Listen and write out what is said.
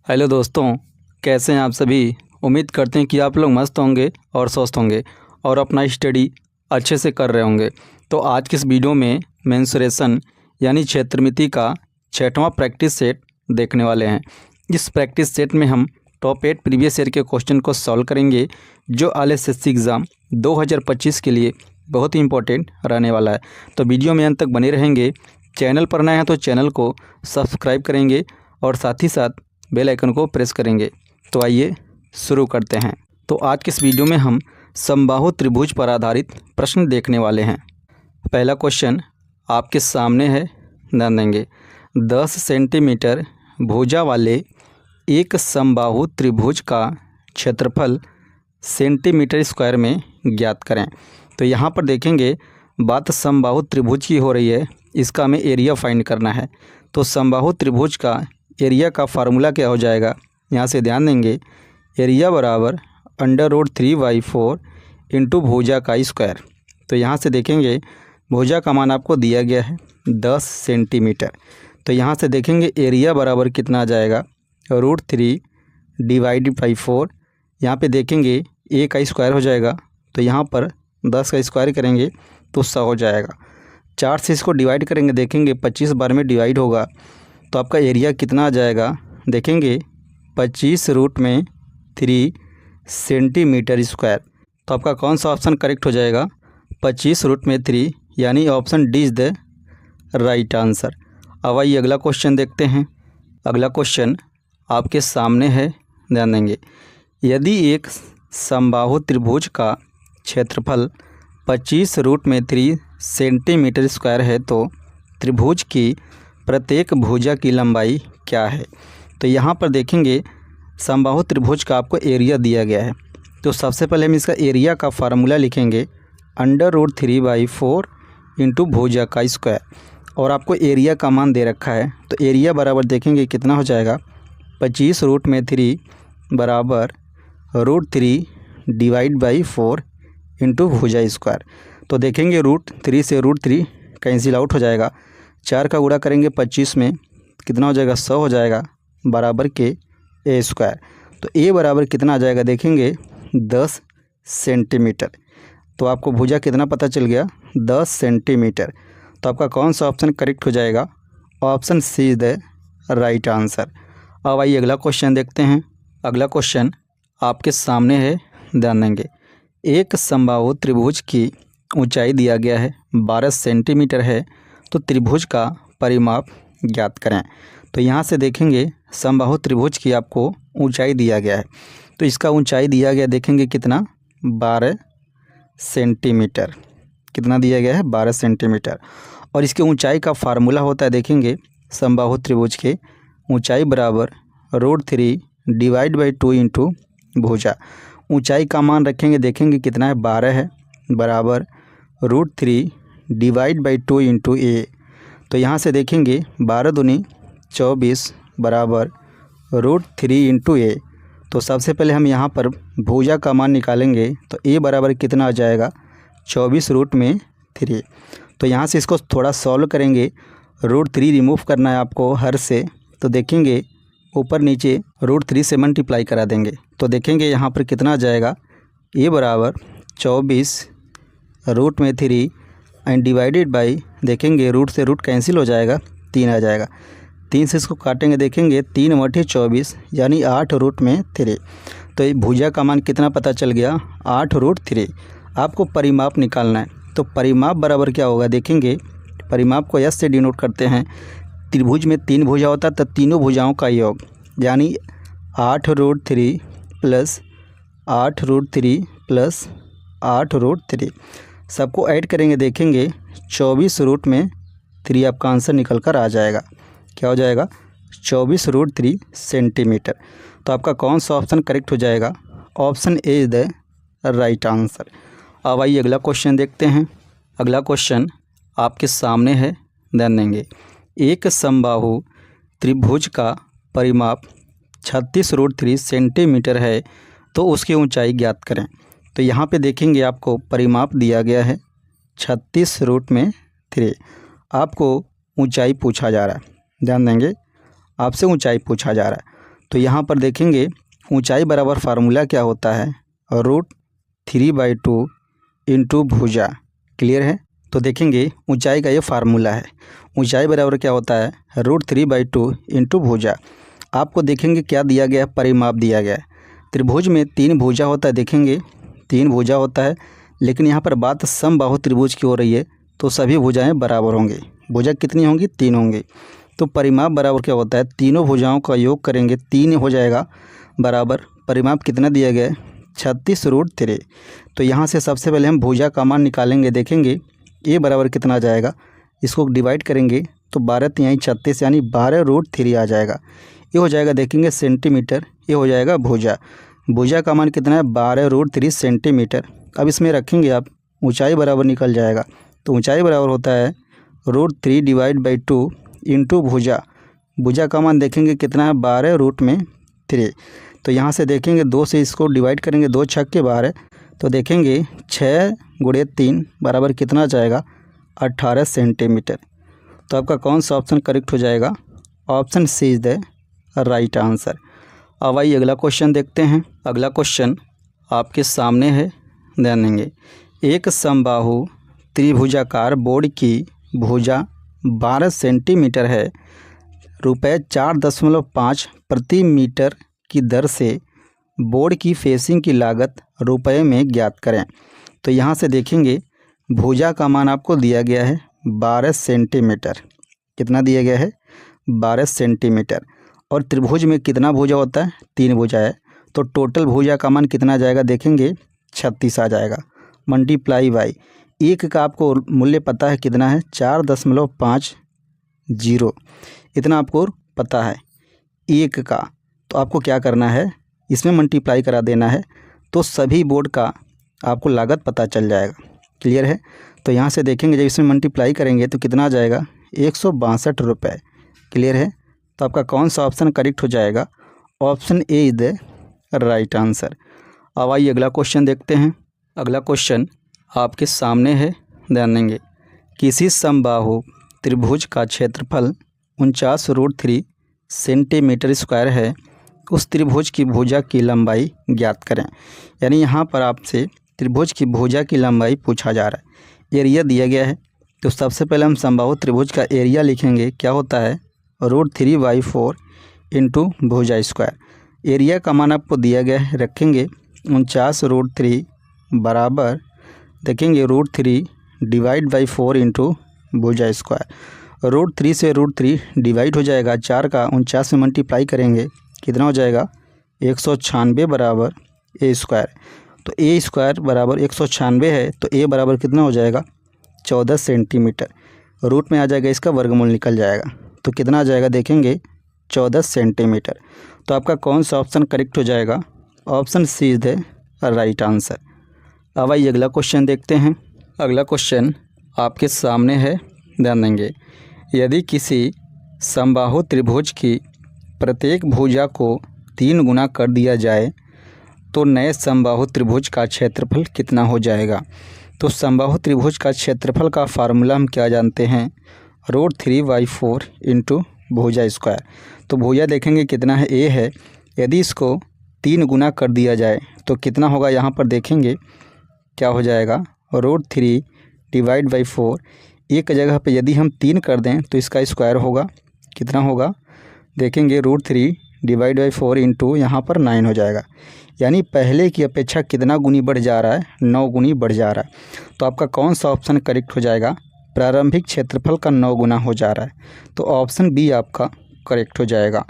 Hello दोस्तों, कैसे हैं आप सभी। उम्मीद करते हैं कि आप लोग मस्त होंगे और स्वस्थ होंगे और अपना स्टडी अच्छे से कर रहे होंगे। तो आज की इस वीडियो में मेंसुरेशन यानी क्षेत्रमिति का 6वां प्रैक्टिस सेट देखने वाले हैं। इस प्रैक्टिस सेट में हम टॉप 8 प्रीवियस ईयर के क्वेश्चन को सॉल्व करेंगे जो एसएससी एग्ज़ाम 2025 के लिए बहुत ही इंपॉर्टेंट रहने वाला है। तो वीडियो में अंत तक बने रहेंगे। चैनल पर नए हैं तो चैनल को सब्सक्राइब करेंगे और साथ ही साथ बेल आइकन को प्रेस करेंगे। तो आइए शुरू करते हैं। तो आज के इस वीडियो में हम समबाहु त्रिभुज पर आधारित प्रश्न देखने वाले हैं। पहला क्वेश्चन आपके सामने है, ध्यान देंगे। 10 सेंटीमीटर भुजा वाले एक समबाहु त्रिभुज का क्षेत्रफल सेंटीमीटर स्क्वायर में ज्ञात करें। तो यहाँ पर देखेंगे बात समबाहु त्रिभुज की हो रही है, इसका हमें एरिया फाइंड करना है। तो समबाहु त्रिभुज का एरिया का फार्मूला क्या हो जाएगा, यहाँ से ध्यान देंगे। एरिया बराबर √3/4 इंटू भुजा का स्क्वायर। तो यहाँ से देखेंगे भुजा का मान आपको दिया गया है 10 सेंटीमीटर। तो यहाँ से देखेंगे एरिया बराबर कितना आ जाएगा, √3 / 4। यहाँ पे देखेंगे a का स्क्वायर हो जाएगा, तो यहाँ पर 10 का स्क्वायर करेंगे तो 100 हो जाएगा। 4 से इसको डिवाइड करेंगे, देखेंगे 25 बार में डिवाइड होगा तो आपका एरिया कितना आ जाएगा, देखेंगे 25√3 सेंटीमीटर स्क्वायर। तो आपका कौन सा ऑप्शन करेक्ट हो जाएगा, 25√3, यानी option D is the right answer. अब आइए अगला क्वेश्चन देखते हैं। अगला क्वेश्चन आपके सामने है, ध्यान देंगे। यदि एक समबाहु त्रिभुज का क्षेत्रफल 25√3 सेंटीमीटर स्क्वायर है तो त्रिभुज की प्रत्येक भुजा की लंबाई क्या है। तो यहाँ पर देखेंगे समबाहु त्रिभुज का आपको एरिया दिया गया है। तो सबसे पहले हम इसका एरिया का फार्मूला लिखेंगे, √3/4 इंटू भुजा का स्क्वायर। और आपको एरिया का मान दे रखा है, तो एरिया बराबर देखेंगे कितना हो जाएगा, 25√3 बराबर √3 / 4 इंटू भुजा स्क्वायर। तो देखेंगे √3 से √3 कैंसिल आउट हो जाएगा। 4 का गुणा करेंगे 25 में, कितना हो जाएगा, 100 हो जाएगा, बराबर के a स्क्वायर। तो a बराबर कितना आ जाएगा, देखेंगे 10 सेंटीमीटर। तो आपको भुजा कितना पता चल गया, 10 सेंटीमीटर। तो आपका कौन सा ऑप्शन करेक्ट हो जाएगा, option C is the right answer. अब आइए अगला क्वेश्चन देखते हैं। अगला क्वेश्चन आपके सामने है, ध्यान देंगे। एक समबाहु त्रिभुज की ऊंचाई दिया गया है 12 सेंटीमीटर है, तो त्रिभुज का परिमाप ज्ञात करें। तो यहाँ से देखेंगे समबाहु त्रिभुज की आपको ऊंचाई दिया गया है, तो इसका ऊंचाई दिया गया, देखेंगे कितना, 12 सेंटीमीटर। कितना दिया गया है, 12 सेंटीमीटर। और इसके ऊंचाई का फार्मूला होता है, देखेंगे समबाहु त्रिभुज के ऊंचाई बराबर √3 / 2 इंटू भुजा। ऊंचाई का मान रखेंगे, देखेंगे कितना है, 12 है, बराबर √3 / 2 इंटू a। तो यहाँ से देखेंगे 12 दूनी 24 बराबर √3 इंटू a। तो सबसे पहले हम यहाँ पर भुजा का मान निकालेंगे, तो a बराबर कितना आ जाएगा, 24√3। तो यहाँ से इसको थोड़ा सॉल्व करेंगे, √3 रिमूव करना है आपको हर से। तो देखेंगे ऊपर नीचे √3 से मल्टीप्लाई करा देंगे, तो देखेंगे यहाँ पर कितना आ जाएगा, a बराबर 24√3 एंड डिवाइडेड बाई, देखेंगे रूट से रूट कैंसिल हो जाएगा, 3 आ जाएगा। 3 से इसको काटेंगे, देखेंगे 3 × 24 यानी 8√3। तो ये भुजा का मान कितना पता चल गया, 8√3। आपको परिमाप निकालना है, तो परिमाप बराबर क्या होगा, देखेंगे परिमाप को S से डिनोट करते हैं। त्रिभुज में 3 भुजा होता है, तो तीनों भुजाओं का योग, यानी 8√3 प्लस 8√3 प्लस 8√3 सबको ऐड करेंगे, देखेंगे 24√3 आपका आंसर निकल कर आ जाएगा। क्या हो जाएगा, 24√3 सेंटीमीटर। तो आपका कौन सा ऑप्शन करेक्ट हो जाएगा, option A is the right answer. अब आइए अगला क्वेश्चन देखते हैं। अगला क्वेश्चन आपके सामने है, ध्यान देंगे। एक समबाहु त्रिभुज का परिमाप 36√3 सेंटीमीटर है, तो उसकी ऊंचाई ज्ञात करें। तो यहाँ पे देखेंगे आपको परिमाप दिया गया है 36√3। आपको ऊंचाई पूछा जा रहा है, ध्यान देंगे, आपसे ऊंचाई पूछा जा रहा है। तो यहाँ पर देखेंगे ऊंचाई बराबर फार्मूला क्या होता है, √3/2 इंटू भुजा। क्लियर है। तो देखेंगे ऊंचाई का ये फार्मूला है, ऊंचाई बराबर क्या होता है, √3/2 इंटू भुजा। आपको देखेंगे क्या दिया गया है, परिमाप दिया गया है। त्रिभुज में 3 भुजा होता है, देखेंगे 3 भुजा होता है, लेकिन यहाँ पर बात समबाहु त्रिभुज की हो रही है, तो सभी भुजाएं बराबर होंगी। भुजा कितनी होंगी, 3 होंगी। तो परिमाप बराबर क्या होता है, तीनों भुजाओं का योग करेंगे 3 हो जाएगा बराबर, परिमाप कितना दिया गया है, 36√3। तो यहाँ से सबसे पहले हम भुजा का मान निकालेंगे। देखेंगे ए बराबर कितना आ जाएगा, इसको डिवाइड करेंगे तो 12×3 = 36 यानी 12√3 आ जाएगा। ये हो जाएगा देखेंगे सेंटीमीटर, ये हो जाएगा भुजा। भुजा का मान कितना है, 12√3 सेंटीमीटर। अब इसमें रखेंगे आप, ऊंचाई बराबर निकल जाएगा। तो ऊंचाई बराबर होता है √3/2 इंटू भुजा। भुजा का मान देखेंगे कितना है, 12√3। तो यहाँ से देखेंगे 2 से इसको डिवाइड करेंगे, 2 छक्के 12। तो देखेंगे 6 × 3 बराबर कितना आ जाएगा, 18 सेंटीमीटर। तो आपका कौन सा ऑप्शन करेक्ट हो जाएगा, option C is the right answer. अब आइए अगला क्वेश्चन देखते हैं। अगला क्वेश्चन आपके सामने है, ध्यान देंगे। एक समबाहु त्रिभुजाकार बोर्ड की भुजा 12 सेंटीमीटर है, ₹4.5 प्रति मीटर की दर से बोर्ड की फेसिंग की लागत रुपए में ज्ञात करें। तो यहाँ से देखेंगे भुजा का मान आपको दिया गया है 12 सेंटीमीटर। कितना दिया गया है, 12 सेंटीमीटर। और त्रिभुज में कितना भुजा होता है, 3 भुजा है। तो टोटल भुजा का मान कितना आ जाएगा, देखेंगे 36 आ जाएगा। मल्टीप्लाई बाई एक का आपको मूल्य पता है कितना है, 4.50, इतना आपको पता है एक का। तो आपको क्या करना है, इसमें मल्टीप्लाई करा देना है, तो सभी बोर्ड का आपको लागत पता चल जाएगा। क्लियर है। तो यहाँ से देखेंगे जब इसमें मल्टीप्लाई करेंगे तो कितना आ जाएगा, 162 रुपये। क्लियर है। तो आपका कौन सा ऑप्शन करेक्ट हो जाएगा, option A is the right answer. अब आइए अगला क्वेश्चन देखते हैं। अगला क्वेश्चन आपके सामने है, ध्यान देंगे। किसी समबाहु त्रिभुज का क्षेत्रफल 49√3 सेंटीमीटर स्क्वायर है, उस त्रिभुज की भुजा की लंबाई ज्ञात करें। यानी यहाँ पर आपसे त्रिभुज की भुजा की लंबाई पूछा जा रहा है। एरिया दिया गया है, तो सबसे पहले हम समबाहु त्रिभुज का एरिया लिखेंगे, क्या होता है, √3/4 इंटू भुजा स्क्वायर। एरिया का मान आपको दिया गया है, रखेंगे 49√3 बराबर देखेंगे √3/4 इंटू भुजा स्क्वायर। √3 से √3 डिवाइड हो जाएगा, 4 का 49 में मल्टीप्लाई करेंगे, कितना हो जाएगा, 196 बराबर ए स्क्वायर। तो ए स्क्वायर बराबर 196 है, तो ए बराबर कितना हो जाएगा, 14 सेंटीमीटर। रूट में आ जाएगा, इसका वर्गमूल निकल जाएगा, तो कितना आ जाएगा, देखेंगे 14 सेंटीमीटर। तो आपका कौन सा ऑप्शन करेक्ट हो जाएगा, option C is the right answer. अब आइए अगला क्वेश्चन देखते हैं। अगला क्वेश्चन आपके सामने है, ध्यान देंगे। यदि किसी समबाहु त्रिभुज की प्रत्येक भुजा को 3 गुना कर दिया जाए तो नए समबाहु त्रिभुज का क्षेत्रफल कितना हो जाएगा। तो समबाहु त्रिभुज का क्षेत्रफल का फार्मूला हम क्या जानते हैं, √3/4 इंटू भुजा स्क्वायर। तो भुजा देखेंगे कितना है, ए है। यदि इसको 3 गुना कर दिया जाए तो कितना होगा, यहाँ पर देखेंगे क्या हो जाएगा, √3/4। एक जगह पे यदि हम 3 कर दें तो इसका स्क्वायर होगा, कितना होगा, देखेंगे √3/4 इंटू यहाँ पर 9 हो जाएगा। यानी पहले की अपेक्षा कितना गुनी बढ़ जा रहा है, 9 गुनी बढ़ जा रहा है। तो आपका कौन सा ऑप्शन करेक्ट हो जाएगा, प्रारंभिक क्षेत्रफल का 9 गुना हो जा रहा है। तो ऑप्शन बी आपका करेक्ट हो जाएगा।